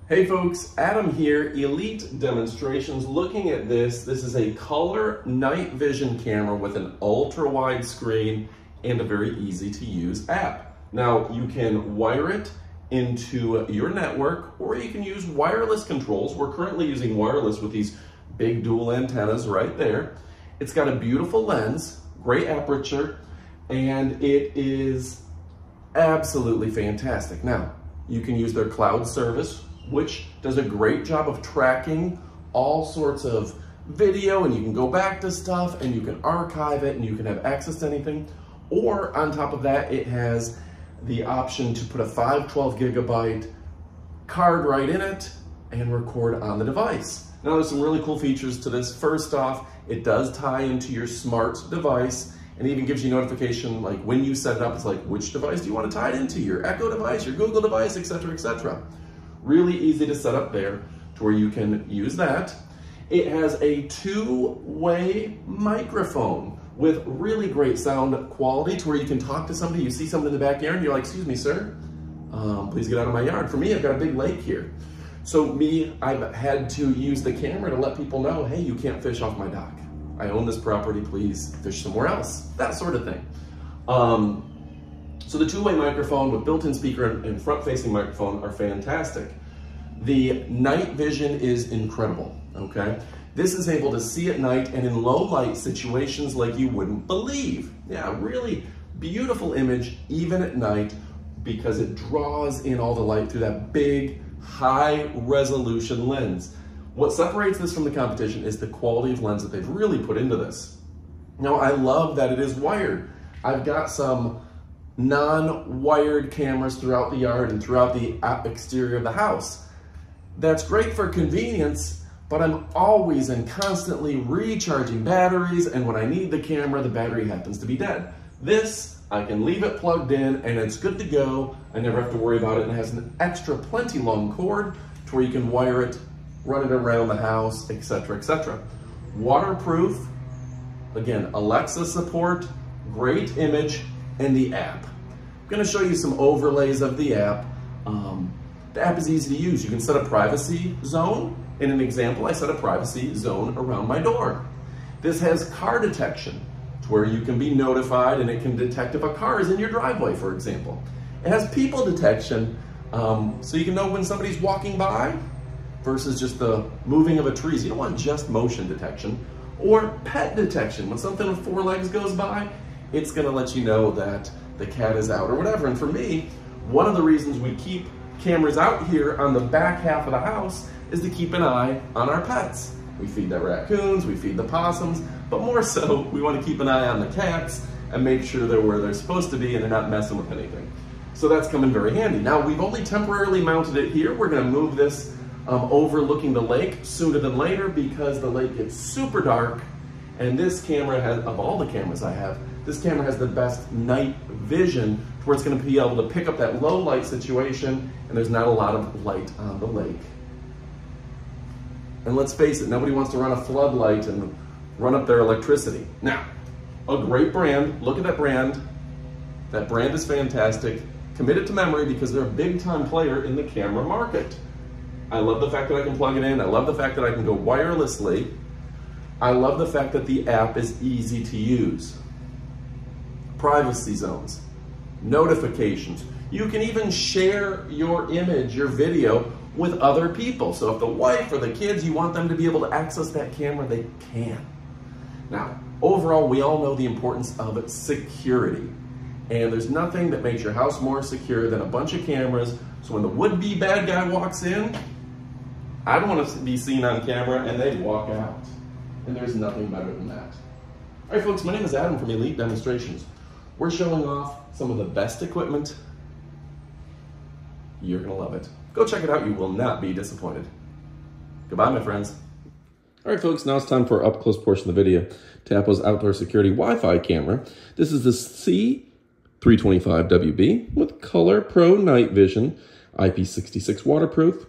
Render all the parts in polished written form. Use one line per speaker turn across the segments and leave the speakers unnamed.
Hey folks, Adam here, Elite Demonstrations. Looking at this is a color night vision camera with an ultra wide screen and a very easy to use app. Now you can wire it into your network or you can use wireless controls. We're currently using wireless with these big dual antennas right there. It's got a beautiful lens, great aperture, and it is absolutely fantastic. Now, you can use their cloud service, which does a great job of tracking all sorts of video, and you can go back to stuff and you can archive it and you can have access to anything. Or on top of that, it has the option to put a 512 gigabyte card right in it and record on the device. Now there's some really cool features to this. First off, it does tie into your smart device and even gives you notification like when you set it up. It's like, which device do you want to tie it into? Your Echo device, your Google device, etc., etc. Really easy to set up there to where you can use that. It has a two-way microphone with really great sound quality to where you can talk to somebody. You see something in the backyard and you're like, excuse me, sir, please get out of my yard. For me, I've got a big lake here. So I've had to use the camera to let people know, hey, you can't fish off my dock. I own this property, please fish somewhere else. That sort of thing. So the two-way microphone with built-in speaker and front-facing microphone are fantastic. The night vision is incredible, okay? This is able to see at night and in low light situations like you wouldn't believe. Yeah, really beautiful image even at night because it draws in all the light through that big, high resolution lens. What separates this from the competition is the quality of lens that they've really put into this. Now, I love that it is wired. I've got some non-wired cameras throughout the yard and throughout the exterior of the house. That's great for convenience, but I'm always and constantly recharging batteries, and when I need the camera, the battery happens to be dead. This, I can leave it plugged in and it's good to go. I never have to worry about it, and it has an extra plenty long cord to where you can wire it, run it around the house, etc., etc. Waterproof, again, Alexa support, great image, and the app. I'm gonna show you some overlays of the app. The app is easy to use. You can set a privacy zone. In an example, I set a privacy zone around my door. This has car detection, to where you can be notified and it can detect if a car is in your driveway, for example. It has people detection, so you can know when somebody's walking by versus just the moving of a tree. So you don't want just motion detection. Or pet detection. When something with four legs goes by, it's gonna let you know that the cat is out or whatever. And for me, one of the reasons we keep cameras out here on the back half of the house is to keep an eye on our pets. We feed the raccoons, we feed the possums, but more so, we want to keep an eye on the cats and make sure they're where they're supposed to be and they're not messing with anything. So that's coming very handy. Now, we've only temporarily mounted it here. We're gonna move this overlooking the lake sooner than later because the lake gets super dark, and this camera has, of all the cameras I have, this camera has the best night vision where it's gonna be able to pick up that low light situation and there's not a lot of light on the lake. And let's face it, nobody wants to run a floodlight and run up their electricity. Now, a great brand, look at that brand. That brand is fantastic. Committed to memory because they're a big time player in the camera market. I love the fact that I can plug it in. I love the fact that I can go wirelessly. I love the fact that the app is easy to use. Privacy zones, notifications. You can even share your image, your video with other people. So if the wife or the kids, you want them to be able to access that camera, they can. Now, overall, we all know the importance of security. And there's nothing that makes your house more secure than a bunch of cameras. So when the would-be bad guy walks in, I don't want to be seen on camera and they walk out. And there's nothing better than that. All right, folks, my name is Adam from Elite Demonstrations. We're showing off some of the best equipment. You're gonna love it. Go check it out, you will not be disappointed. Goodbye, my friends. All right, folks, now it's time for our up-close portion of the video. Tapo's outdoor security Wi-Fi camera. This is the C325WB with ColorPro night vision, IP66 waterproof,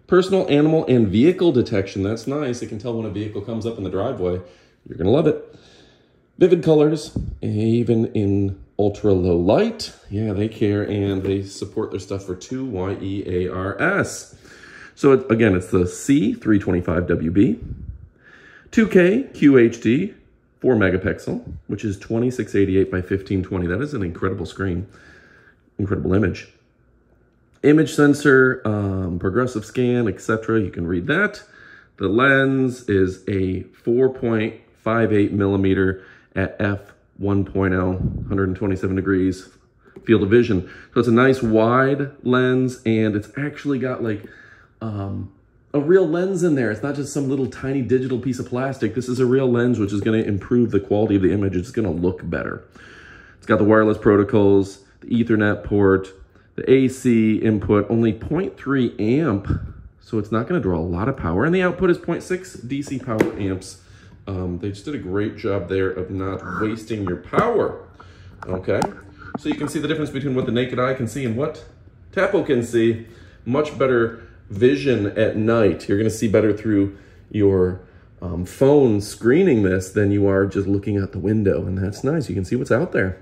personal, animal, and vehicle detection. That's nice. It can tell when a vehicle comes up in the driveway. You're gonna love it. Vivid colors, even in ultra low light. Yeah, they care and they support their stuff for 2 YEARS. So again, it's the C325WB, 2K QHD, 4 megapixel, which is 2688 by 1520. That is an incredible screen, incredible image. Image sensor, progressive scan, etc. You can read that. The lens is a 4.58 millimeter at f1.0, 127 degrees field of vision. So it's a nice wide lens, and it's actually got like a real lens in there. It's not just some little tiny digital piece of plastic. This is a real lens, which is going to improve the quality of the image. It's going to look better. It's got the wireless protocols, the Ethernet port, the AC input, only 0.3 amp, so it's not going to draw a lot of power. And the output is 0.6 DC power amps. They just did a great job there of not wasting your power. Okay, so you can see the difference between what the naked eye can see and what Tapo can see. Much better vision at night. You're going to see better through your phone screening this than you are just looking out the window, and that's nice. You can see what's out there.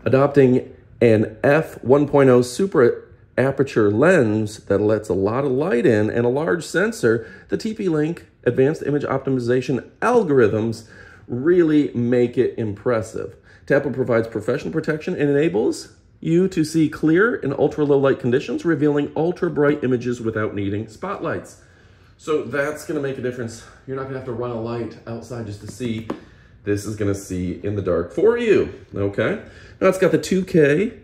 Adopting an f1.0 super aperture lens that lets a lot of light in and a large sensor, the TP-Link advanced image optimization algorithms really make it impressive. Tapo provides professional protection and enables you to see clear in ultra low light conditions, revealing ultra bright images without needing spotlights. So that's going to make a difference. You're not going to have to run a light outside just to see. This is going to see in the dark for you. Okay. Now it's got the 2K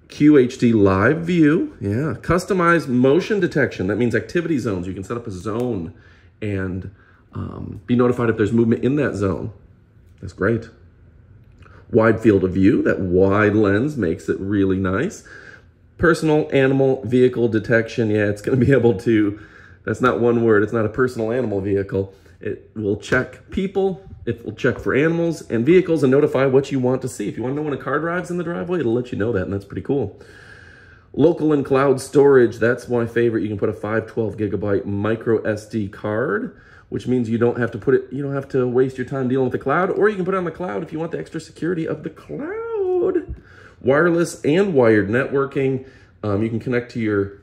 QHD live view. Yeah. Customized motion detection. That means activity zones. You can set up a zone and be notified if there's movement in that zone. That's great. Wide field of view. That wide lens makes it really nice. Personal animal vehicle detection. Yeah, it's going to be able to, that's not one word. It's not a personal animal vehicle. It will check people, it will check for animals and vehicles and notify what you want to see. If you want to know when a car drives in the driveway, it'll let you know that, and that's pretty cool. Local and cloud storage, that's my favorite. You can put a 512 gigabyte micro SD card, which means you don't have to put it, you don't have to waste your time dealing with the cloud, or you can put it on the cloud if you want the extra security of the cloud. Wireless and wired networking. You can connect to your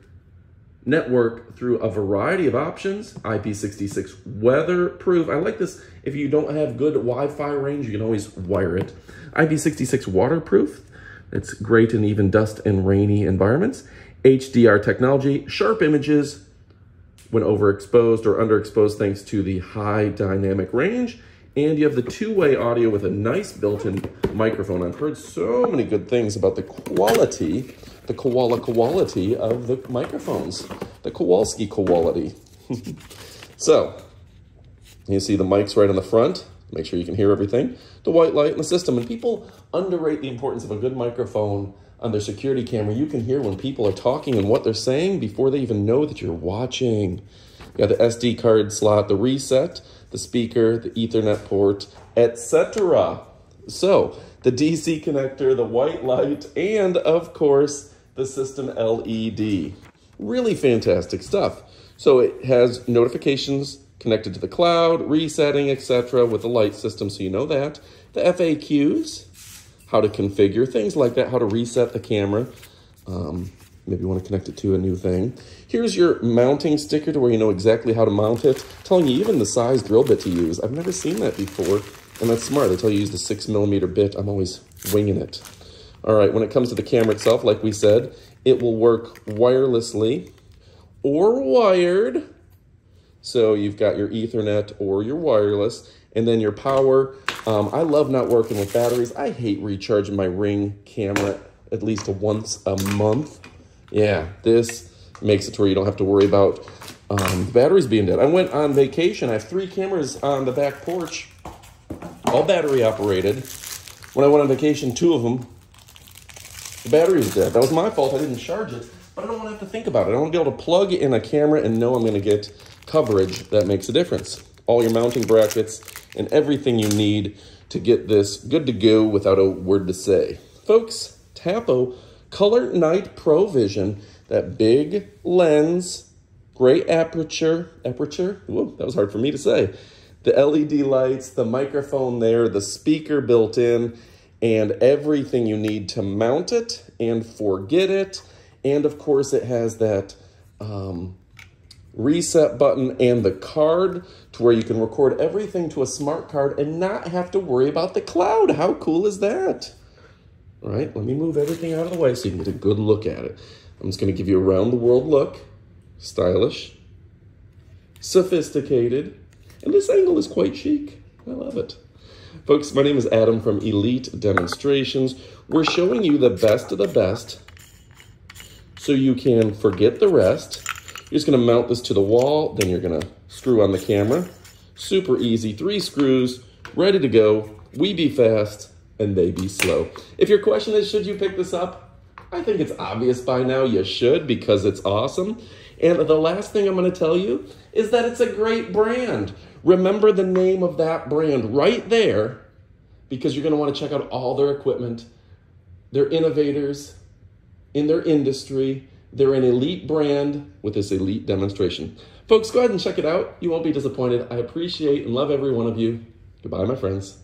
network through a variety of options. IP66 weatherproof. I like this. If you don't have good Wi-Fi range, you can always wire it. IP66 waterproof. It's great in even dust and rainy environments. HDR technology, sharp images when overexposed or underexposed thanks to the high dynamic range. And you have the two-way audio with a nice built-in microphone. I've heard so many good things about the quality, the quality of the microphones, the Kowalski quality. So, you see the mics right on the front. Make sure you can hear everything. The white light in the system. And people underrate the importance of a good microphone on their security camera. You can hear when people are talking and what they're saying before they even know that you're watching. You got the SD card slot, the reset, the speaker, the Ethernet port, etc. So, the DC connector, the white light, and of course, the system LED. Really fantastic stuff. So it has notifications connected to the cloud, resetting, etc. with the light system, so you know that. The FAQs, how to configure, things like that, how to reset the camera. Maybe you want to connect it to a new thing. Here's your mounting sticker to where you know exactly how to mount it, telling you even the size drill bit to use. I've never seen that before, and that's smart. They tell you use the 6mm bit. I'm always winging it. All right, when it comes to the camera itself, like we said, it will work wirelessly or wired. So you've got your Ethernet or your wireless, and then your power. I love not working with batteries. I hate recharging my Ring camera at least once a month. Yeah, this makes it to where you don't have to worry about the batteries being dead. I went on vacation. I have 3 cameras on the back porch, all battery operated. When I went on vacation, 2 of them, the battery was dead. That was my fault. I didn't charge it, but I don't want to have to think about it. I want to be able to plug in a camera and know I'm going to get coverage that makes a difference. All your mounting brackets and everything you need to get this good to go without a word to say. Folks, Tapo Color Night Pro Vision, that big lens, great aperture, whoa, that was hard for me to say. The LED lights, the microphone there, the speaker built in, and everything you need to mount it and forget it. And of course it has that reset button and the card to where you can record everything to a smart card and not have to worry about the cloud. How cool is that? All right, let me move everything out of the way so you can get a good look at it. I'm just gonna give you a round the world look. Stylish, sophisticated, and this angle is quite chic. I love it. Folks, my name is Adam from Elite Demonstrations. We're showing you the best of the best so you can forget the rest. You're just gonna mount this to the wall, then you're gonna screw on the camera. Super easy, 3 screws, ready to go. We be fast and they be slow. If your question is, should you pick this up? I think it's obvious by now you should, because it's awesome. And the last thing I'm gonna tell you is that it's a great brand. Remember the name of that brand right there, because you're gonna wanna check out all their equipment. They're innovators in their industry. They're an elite brand with this elite demonstration. Folks, go ahead and check it out. You won't be disappointed. I appreciate and love every one of you. Goodbye, my friends.